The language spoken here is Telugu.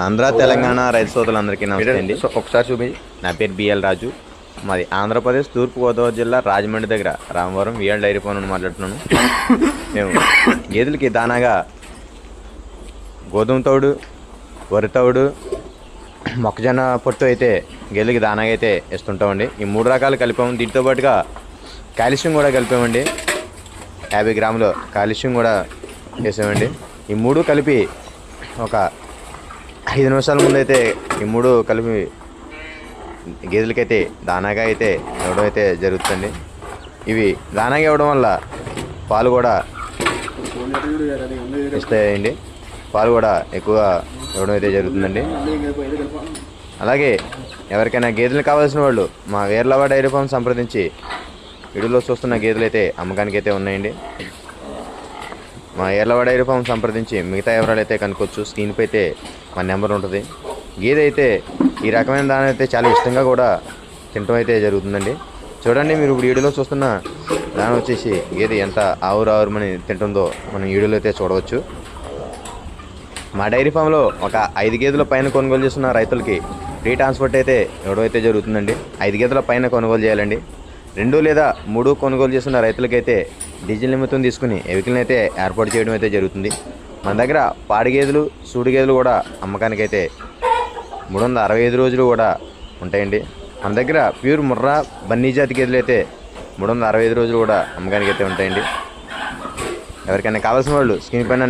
ఆంధ్ర తెలంగాణ రైతు సోదరులందరికీ నమస్తే అండి. ఒకసారి చూపి. నా పేరు బిఎల్ రాజు. మాది ఆంధ్రప్రదేశ్ తూర్పుగోదావరి జిల్లా రాజమండ్రి దగ్గర రామవరం విఎల్ డైరీ ఫామ్ నుండి మాట్లాడుతున్నాను. మేము గేదెలకి దానాగా గోధుమ తౌడు, వరి తౌడు, మొక్కజొన్న పొట్టు అయితే గేదెలకి దానాగా అయితే ఇస్తుంటామండి. ఈ 3 రకాలు కలిపాము. దీంతో పాటుగా కాల్షియం కూడా కలిపామండి. 50 గ్రాములు కాల్షియం కూడా వేసామండి. ఈ 3 కలిపి ఒక 5 నిమిషాల ముందు అయితే ఈ 3 కలిపి గేదెలకైతే దానాగా అయితే ఇవ్వడం అయితే జరుగుతుంది. ఇవి దానాగా ఇవ్వడం వల్ల పాలు కూడా ఇస్తాయండి. పాలు కూడా ఎక్కువ ఇవ్వడం అయితే జరుగుతుందండి. అలాగే ఎవరికైనా గేదెలు కావాల్సిన వాళ్ళు మా వేర్లవ డైరీ ఫామ్ సంప్రదించి వీడియోలో చూస్తున్న గేదెలు అయితే అమ్మకానికి అయితే ఉన్నాయండి. మా ఏర్లవ డైరీ ఫామ్ సంప్రదించి మిగతా వివరాలు అయితే కనుక్కోవచ్చు. స్క్రీన్పై అయితే మా నెంబర్ ఉంటుంది. గేదె అయితే ఈ రకమైన దాని అయితే చాలా ఇష్టంగా కూడా తినటం అయితే జరుగుతుందండి. చూడండి, మీరు ఇప్పుడు వీడియోలో చూస్తున్న దాని వచ్చేసి గేదె ఎంత ఆవురావురమని తింటుందో మనం వీడియోలో అయితే చూడవచ్చు. మా డైరీ ఫామ్లో ఒక 5 గేదెల పైన కొనుగోలు చేస్తున్న రైతులకి ఫ్రీ ట్రాన్స్పోర్ట్ అయితే ఇవ్వడం అయితే జరుగుతుందండి. 5 గేదెల పైన కొనుగోలు చేయాలండి. 2 లేదా 3 కొనుగోలు చేస్తున్న రైతులకైతే డీజిల్ నిమిత్తం తీసుకుని వెహికల్ని అయితే ఏర్పాటు చేయడం అయితే జరుగుతుంది. మన దగ్గర పాడి గేదెలు, సూడి గేదెలు కూడా అమ్మకానికి అయితే 365 రోజులు కూడా ఉంటాయండి. మన దగ్గర ప్యూర్ ముర్రా బన్నీ జాతి గేదెలు అయితే 365 రోజులు కూడా అమ్మకానికి అయితే ఉంటాయండి. ఎవరికైనా కావాల్సిన వాళ్ళు స్క్రీన్ పైన